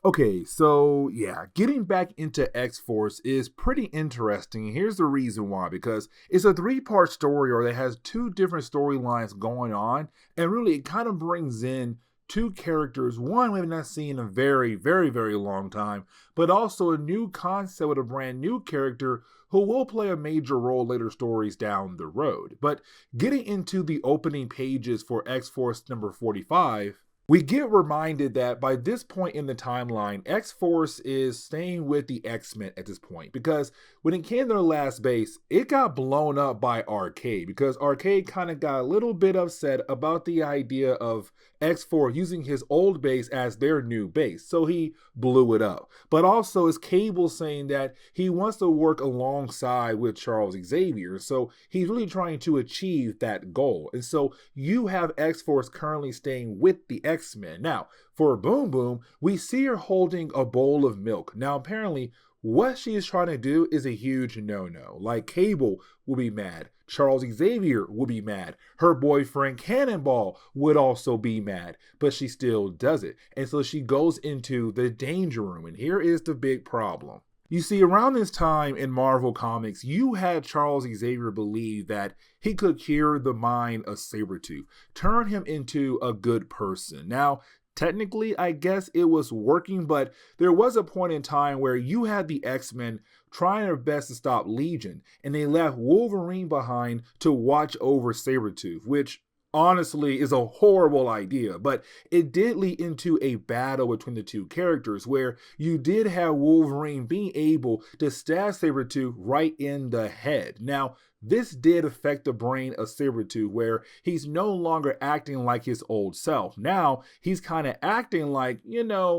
Okay, so yeah, getting back into X Force is pretty interesting. Here's the reason why, because it's a three-part story or that has two different storylines going on, and really it kind of brings in two characters, one we've not seen in a very, very, very long time, but also a new concept with a brand new character who will play a major role later stories down the road. But getting into the opening pages for X Force number 45, we get reminded that by this point in the timeline, X Force is staying with the X-Men at this point because when it came to their last base, it got blown up by Arcade because Arcade kind of got a little bit upset about the idea of X4 using his old base as their new base. So he blew it up. But also, it's Cable saying that he wants to work alongside with Charles Xavier. So he's really trying to achieve that goal. And so you have X-Force currently staying with the X-Men. Now, for Boom Boom, we see her holding a bowl of milk. Now, apparently, what she is trying to do is a huge no-no. Like, Cable will be mad. Charles Xavier will be mad. Her boyfriend Cannonball would also be mad, but she still does it. And so she goes into the danger room. And here is the big problem. You see, around this time in Marvel Comics, you had Charles Xavier believe that he could cure the mind of Sabretooth, turn him into a good person. Now, technically, I guess it was working, but there was a point in time where you had the X-Men trying their best to stop Legion, and they left Wolverine behind to watch over Sabretooth, which honestly is a horrible idea, but it did lead into a battle between the two characters where you did have Wolverine being able to stab Sabretooth right in the head. Now, this did affect the brain of Sabretooth where he's no longer acting like his old self. Now, he's kind of acting like,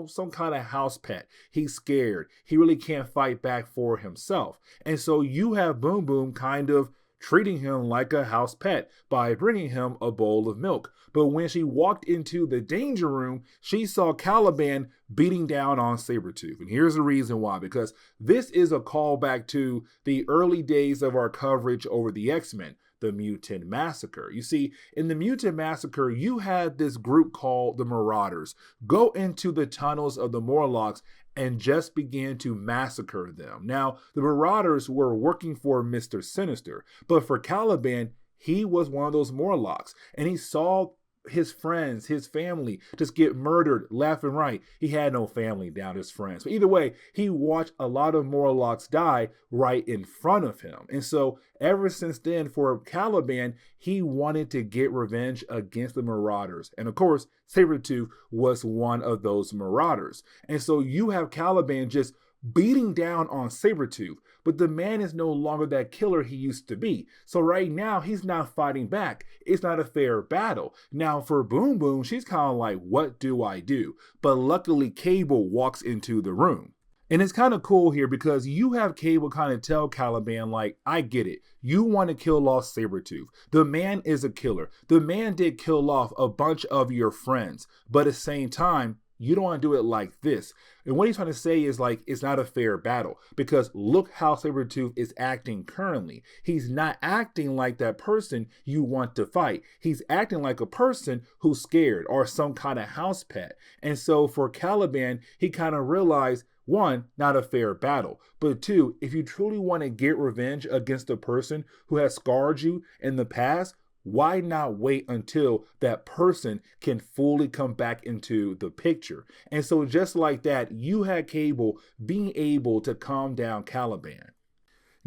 some kind of house pet. He's scared. He really can't fight back for himself. And so you have Boom Boom kind of treating him like a house pet by bringing him a bowl of milk. But when she walked into the danger room, she saw Caliban beating down on Sabretooth. And here's the reason why, because this is a callback to the early days of our coverage over the X-Men, the Mutant Massacre. You see, in the Mutant Massacre, you had this group called the Marauders go into the tunnels of the Morlocks and just began to massacre them. Now, the Marauders were working for Mr. Sinister, but for Caliban, he was one of those Morlocks, and he saw his friends, his family just get murdered left and right. He had no family down, his friends. But either way, he watched a lot of Morlocks die right in front of him. And so ever since then, for Caliban, he wanted to get revenge against the Marauders. And of course, Sabretooth was one of those Marauders. And so you have Caliban just beating down on Sabretooth, but the man is no longer that killer he used to be. So right now, he's not fighting back. It's not a fair battle. Now for Boom Boom, she's kind of like, what do I do? But luckily, Cable walks into the room. And it's kind of cool here because you have Cable kind of tell Caliban, like, I get it. You want to kill off Sabretooth. The man is a killer. The man did kill off a bunch of your friends. But at the same time, you don't want to do it like this. And what he's trying to say is like, it's not a fair battle because look how Sabretooth is acting currently. He's not acting like that person you want to fight. He's acting like a person who's scared or some kind of house pet. And so for Caliban, he kind of realized, one, not a fair battle. But two, if you truly want to get revenge against a person who has scarred you in the past, why not wait until that person can fully come back into the picture? And so just like that, you had Cable being able to calm down Caliban.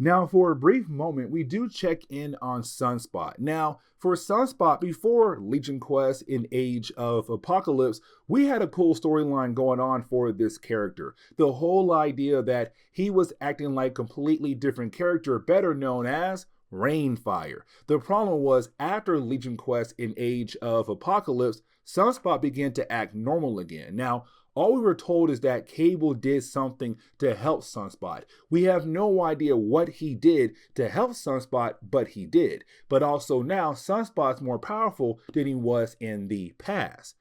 Now, for a brief moment, we do check in on Sunspot. Now, for Sunspot, before Legion Quest in Age of Apocalypse, we had a cool storyline going on for this character. The whole idea that he was acting like a completely different character, better known as Rainfire. The problem was after Legion Quest in Age of Apocalypse, Sunspot began to act normal again. Now, all we were told is that Cable did something to help Sunspot. We have no idea what he did to help Sunspot, but he did. But also now, Sunspot's more powerful than he was in the past.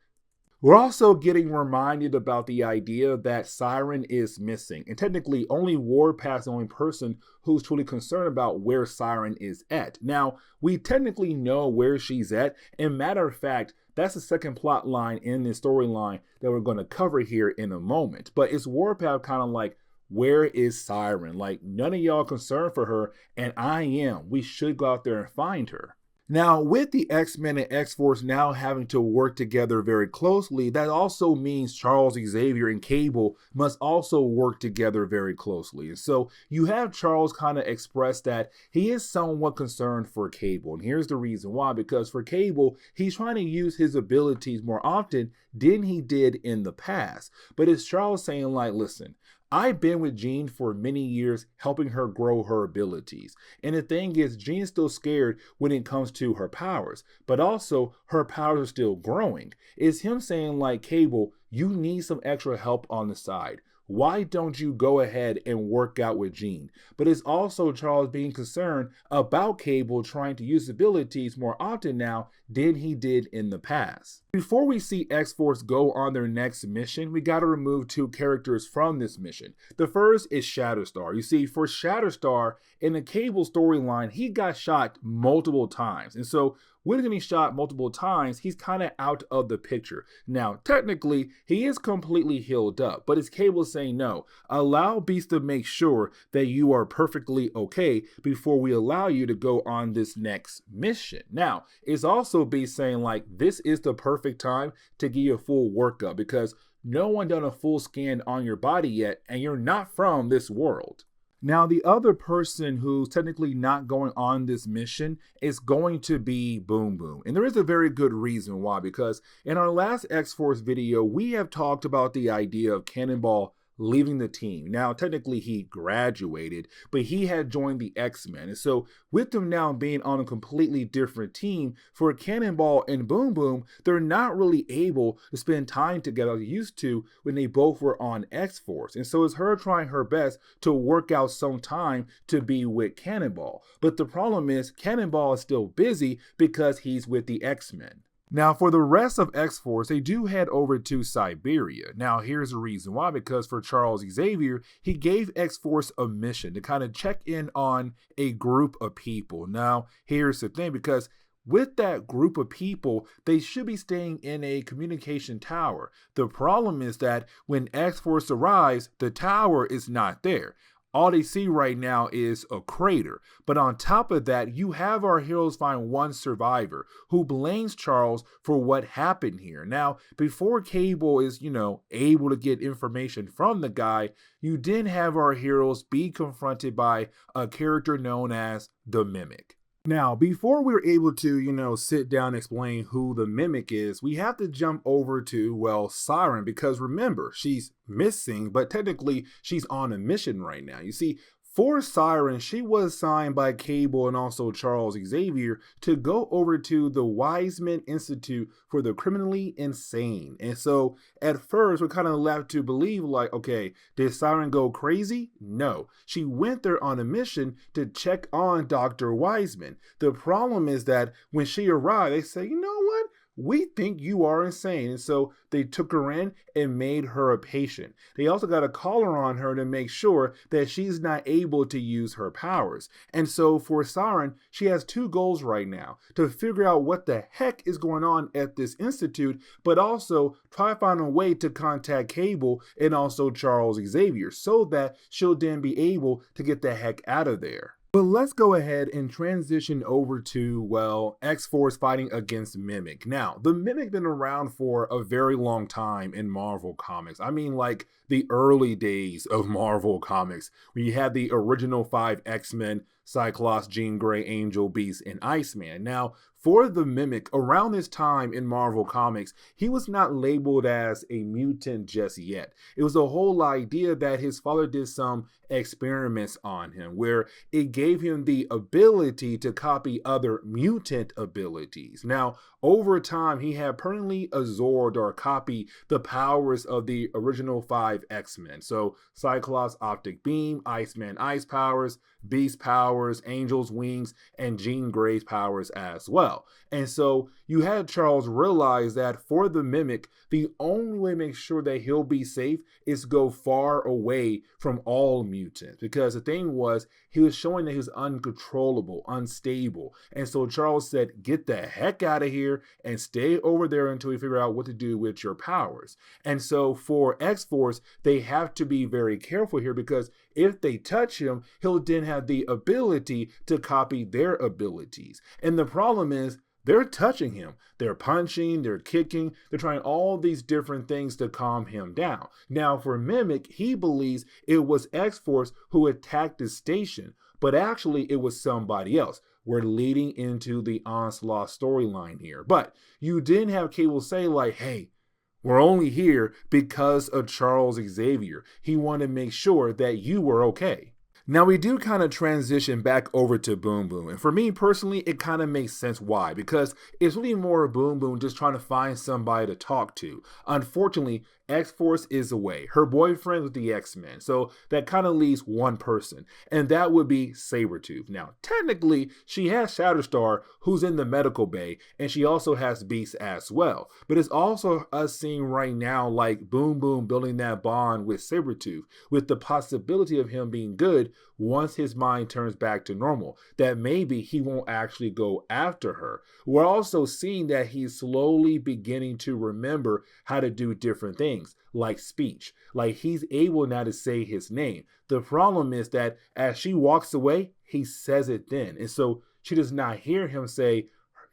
We're also getting reminded about the idea that Siren is missing. And technically, only Warpath's the only person who's truly concerned about where Siren is at. Now, we technically know where she's at. And matter of fact, that's the second plot line in this storyline that we're going to cover here in a moment. But it's Warpath kind of like, where is Siren? Like, none of y'all concerned for her, and I am. We should go out there and find her. Now, with the X-Men and X-Force now having to work together very closely, that also means Charles Xavier and Cable must also work together very closely. And so you have Charles kind of express that he is somewhat concerned for Cable. And here's the reason why, because for Cable, he's trying to use his abilities more often than he did in the past. But it's Charles saying like, listen, I've been with Jean for many years, helping her grow her abilities. And the thing is, Jean's still scared when it comes to her powers, but also her powers are still growing. It's him saying like, Cable, you need some extra help on the side. Why don't you go ahead and work out with Jean? But it's also Charles being concerned about Cable trying to use abilities more often now than he did in the past. Before we see X-Force go on their next mission, we got to remove two characters from this mission. The first is Shatterstar. You see, for Shatterstar, in the Cable storyline, he got shot multiple times. And so when getting shot multiple times, he's kind of out of the picture. Now, technically, he is completely healed up, but it's Cable saying no. Allow Beast to make sure that you are perfectly okay before we allow you to go on this next mission. Now, it's also Beast saying like, this is the perfect time to give you a full workup because no one done a full scan on your body yet, and you're not from this world. Now, the other person who's technically not going on this mission is going to be Boom Boom. And there is a very good reason why, because in our last X-Force video, we have talked about the idea of Cannonball leaving the team. Now, technically he graduated, but he had joined the X-Men. And so with them now being on a completely different team, for Cannonball and Boom Boom, they're not really able to spend time together as they used to when they both were on X-Force. And so it's her trying her best to work out some time to be with Cannonball. But the problem is Cannonball is still busy because he's with the X-Men. Now, for the rest of X-Force, they do head over to Siberia. Now, here's the reason why, because for Charles Xavier, he gave X-Force a mission to kind of check in on a group of people. Now, here's the thing, because with that group of people, they should be staying in a communication tower. The problem is that when X-Force arrives, the tower is not there. All they see right now is a crater. But on top of that, you have our heroes find one survivor who blames Charles for what happened here. Now, before Cable is, able to get information from the guy, you then have our heroes be confronted by a character known as the Mimic. Now, before we're able to, sit down and explain who the Mimic is, we have to jump over to, Siren, because remember, she's missing, but technically she's on a mission right now. You see, for Siren, she was assigned by Cable and also Charles Xavier to go over to the Wiseman Institute for the Criminally Insane. And so at first, we're kind of left to believe like, okay, did Siren go crazy? No, she went there on a mission to check on Dr. Wiseman. The problem is that when she arrived, they say, you know what? We think you are insane. And so they took her in and made her a patient. They also got a collar on her to make sure that she's not able to use her powers. And so for Siren, she has two goals right now: to figure out what the heck is going on at this institute, but also try to find a way to contact Cable and also Charles Xavier so that she'll then be able to get the heck out of there. But let's go ahead and transition over to, X-Force fighting against Mimic. Now, the Mimic been around for a very long time in Marvel Comics. I mean, like the early days of Marvel Comics, when you had the original 5 X-Men, Cyclops, Jean Grey, Angel, Beast, and Iceman. Now, for the Mimic, around this time in Marvel Comics, he was not labeled as a mutant just yet. It was the whole idea that his father did some experiments on him, where it gave him the ability to copy other mutant abilities. Now, over time, he had permanently absorbed or copied the powers of the original 5 X-Men. So, Cyclops, Optic Beam, Iceman, Ice powers, Beast powers, Angel's wings, and Jean Grey's powers as well. And so you had Charles realize that for the Mimic, the only way to make sure that he'll be safe is to go far away from all mutants. Because the thing was, he was showing that he was uncontrollable, unstable. And so Charles said, get the heck out of here here and stay over there until we figure out what to do with your powers. And so for X-Force, they have to be very careful here, because if they touch him, he'll then have the ability to copy their abilities. And the problem is, they're touching him. They're punching, they're kicking, they're trying all these different things to calm him down. Now, for Mimic, he believes it was X-Force who attacked his station, but actually it was somebody else. We're leading into the Onslaught storyline here. But you didn't have Cable say like, hey, we're only here because of Charles Xavier. He wanted to make sure that you were okay. Now, we do kind of transition back over to Boom Boom, and for me personally, it kind of makes sense why, because it's really more Boom Boom just trying to find somebody to talk to. Unfortunately, X-Force is away. Her boyfriend with the X-Men, so that kind of leaves one person, and that would be Sabretooth. Now, technically, she has Shatterstar, who's in the medical bay, and she also has Beast as well, but it's also us seeing right now like Boom Boom building that bond with Sabretooth, with the possibility of him being good once his mind turns back to normal, that maybe he won't actually go after her. We're also seeing that he's slowly beginning to remember how to do different things, like speech. Like he's able now to say his name. The problem is that as she walks away, he says it then. And so she does not hear him say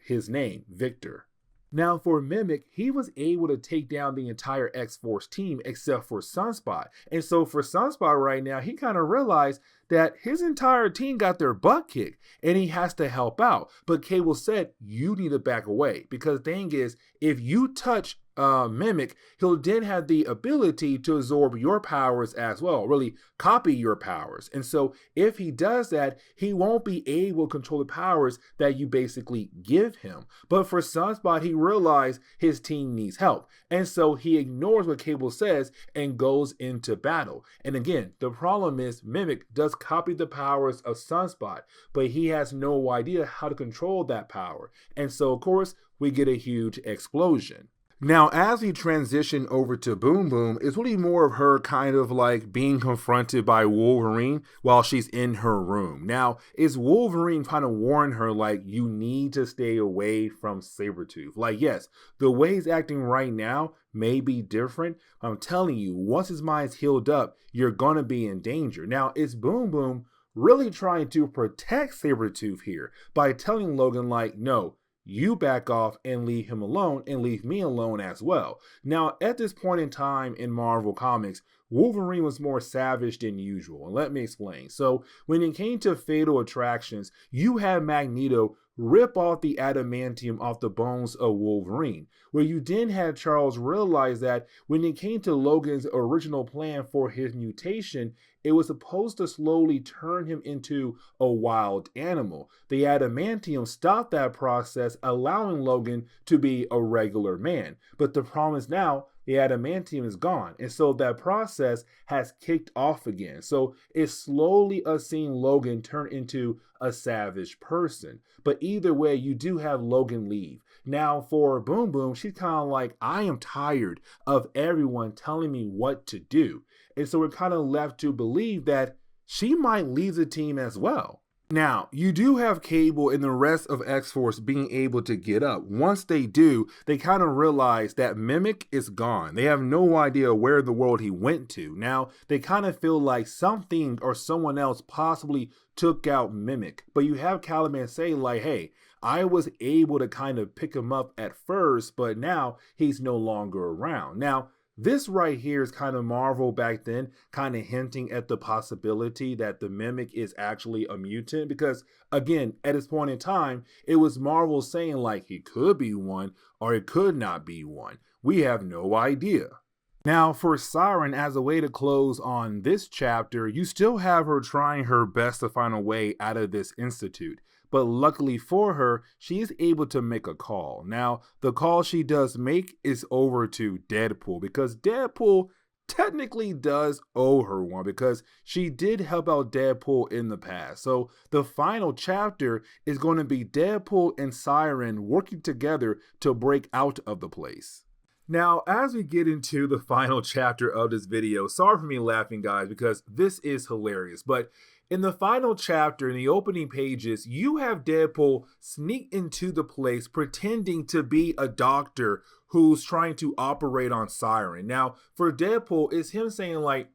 his name, Victor. Now, for Mimic, he was able to take down the entire X-Force team except for Sunspot. And so for Sunspot right now, he kind of realized that his entire team got their butt kicked and he has to help out. But Cable said, you need to back away, because the thing is, if you touch Mimic, he'll then have the ability to absorb your powers as well, really copy your powers. And so if he does that, he won't be able to control the powers that you basically give him. But for Sunspot, he realized his team needs help. And so he ignores what Cable says and goes into battle. And again, the problem is Mimic does copy the powers of Sunspot, but he has no idea how to control that power. And so, of course, we get a huge explosion. Now, as we transition over to Boom Boom, it's really more of her kind of like being confronted by Wolverine while she's in her room. Now, it's Wolverine kind of warn her like, you need to stay away from Sabretooth. Like, yes, the way he's acting right now may be different. I'm telling you, once his mind's healed up, you're going to be in danger. Now, it's Boom Boom really trying to protect Sabretooth here by telling Logan like, no, you back off and leave him alone and leave me alone as well. Now, at this point in time in Marvel Comics, Wolverine was more savage than usual. And let me explain. So when it came to Fatal Attractions, you had Magneto rip off the adamantium off the bones of Wolverine, where you then had Charles realize that when it came to Logan's original plan for his mutation, it was supposed to slowly turn him into a wild animal. The adamantium stopped that process, allowing Logan to be a regular man. But the problem is now the adamantium is gone, and so that process has kicked off again. So it's slowly us seeing Logan turn into a savage person. But either way, you do have Logan leave. Now for Boom Boom, she's kind of like, I am tired of everyone telling me what to do. And so we're kind of left to believe that she might leave the team as well. Now, you do have Cable and the rest of X-Force being able to get up. Once they do, they kind of realize that Mimic is gone. They have no idea where in the world he went to. Now, they kind of feel like something or someone else possibly took out Mimic. But you have Caliban say like, hey, I was able to kind of pick him up at first, but now he's no longer around. Now, this right here is kind of Marvel back then, kind of hinting at the possibility that the Mimic is actually a mutant. Because again, at this point in time, it was Marvel saying like he could be one or it could not be one. We have no idea. Now for Siren, as a way to close on this chapter, you still have her trying her best to find a way out of this institute. But luckily for her, she is able to make a call. Now, the call she does make is over to Deadpool, because Deadpool technically does owe her one, because she did help out Deadpool in the past. So the final chapter is going to be Deadpool and Siren working together to break out of the place. Now, as we get into the final chapter of this video, sorry for me laughing, guys, because this is hilarious. But in the final chapter, in the opening pages, you have Deadpool sneak into the place pretending to be a doctor who's trying to operate on Siren. Now, for Deadpool, it's him saying, like,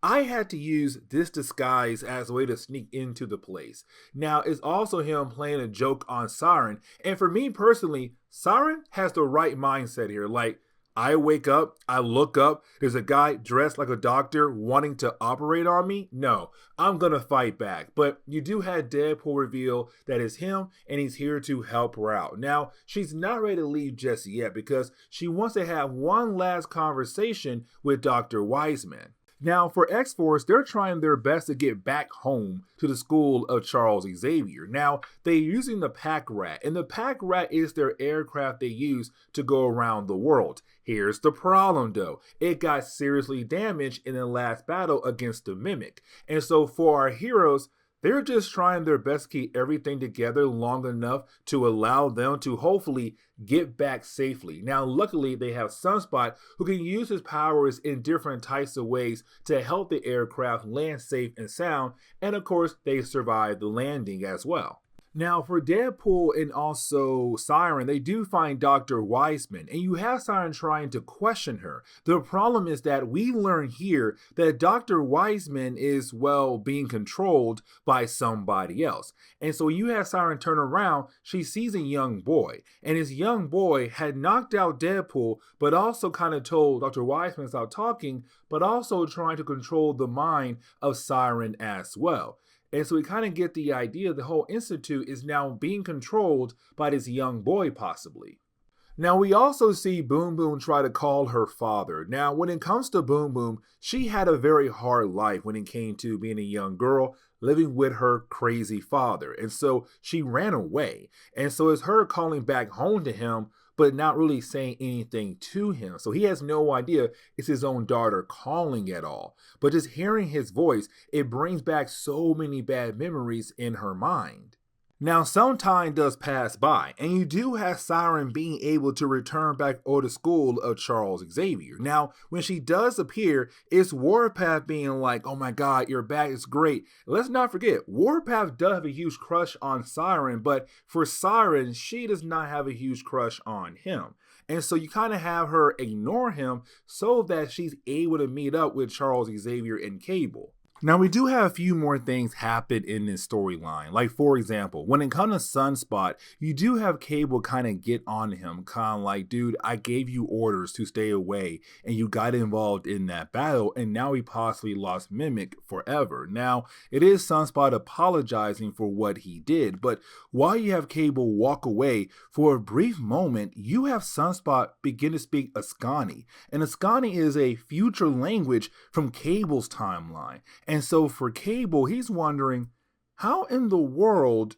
I had to use this disguise as a way to sneak into the place. Now, it's also him playing a joke on Siren. And for me personally, Siren has the right mindset here. Like, I wake up, I look up, there's a guy dressed like a doctor wanting to operate on me. No, I'm gonna fight back. But you do have Deadpool reveal that it's him and he's here to help her out. Now, she's not ready to leave just yet because she wants to have one last conversation with Dr. Wiseman. Now, for X-Force, they're trying their best to get back home to the school of Charles Xavier. Now, they're using the Pack Rat, and the Pack Rat is their aircraft they use to go around the world. Here's the problem, though. It got seriously damaged in the last battle against the Mimic. And so for our heroes, they're just trying their best to keep everything together long enough to allow them to hopefully get back safely. Now, luckily, they have Sunspot who can use his powers in different types of ways to help the aircraft land safe and sound. And of course, they survive the landing as well. Now, for Deadpool and also Siren, they do find Dr. Wiseman, and you have Siren trying to question her. The problem is that we learn here that Dr. Wiseman is, well, being controlled by somebody else. And so you have Siren turn around, she sees a young boy, and this young boy had knocked out Deadpool, but also kind of told Dr. Wiseman to stop talking, but also trying to control the mind of Siren as well. And so we kind of get the idea the whole institute is now being controlled by this young boy possibly. Now, we also see Boom Boom try to call her father. Now, when it comes to Boom Boom, she had a very hard life when it came to being a young girl, living with her crazy father. And so she ran away. And so it's her calling back home to him, but not really saying anything to him. So he has no idea it's his own daughter calling at all. But just hearing his voice, it brings back so many bad memories in her mind. Now, some time does pass by, and you do have Siren being able to return back over the school of Charles Xavier. Now, when she does appear, it's Warpath being like, oh my god, you're back, it's great. Let's not forget, Warpath does have a huge crush on Siren, but for Siren, she does not have a huge crush on him. And so you kind of have her ignore him so that she's able to meet up with Charles Xavier and Cable. Now, we do have a few more things happen in this storyline. Like, for example, when it comes to Sunspot, you do have Cable kind of get on him, kind of like, dude, I gave you orders to stay away, and you got involved in that battle, and now we possibly lost Mimic forever. Now, it is Sunspot apologizing for what he did, but while you have Cable walk away, for a brief moment, you have Sunspot begin to speak Askani. And Askani is a future language from Cable's timeline. And so for Cable, he's wondering, how in the world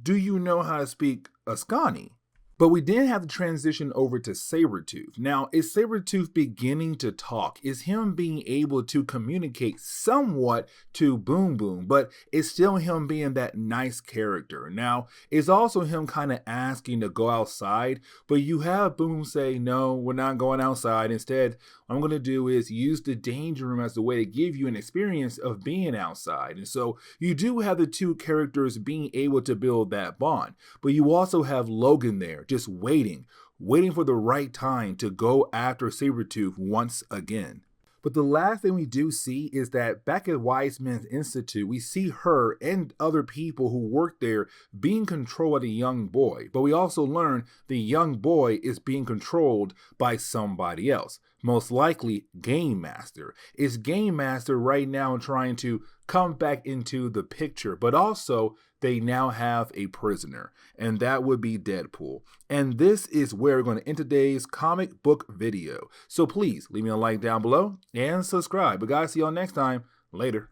do you know how to speak Askani? But we then have to transition over to Sabretooth. Now, is Sabretooth beginning to talk? Is him being able to communicate somewhat to Boom Boom, but it's still him being that nice character. Now, it's also him kind of asking to go outside, but you have Boom say, no, we're not going outside. Instead, what I'm going to do is use the danger room as a way to give you an experience of being outside. And so you do have the two characters being able to build that bond, but you also have Logan there just waiting for the right time to go after Sabretooth once again. But the last thing we do see is that back at Wiseman's Institute, we see her and other people who work there being controlled by a young boy. But we also learn the young boy is being controlled by somebody else. Most likely Game Master. Is Game Master right now trying to come back into the picture, but also they now have a prisoner, and that would be Deadpool. And this is where we're going to end today's comic book video. So please leave me a like down below and subscribe. But guys, see y'all next time. Later.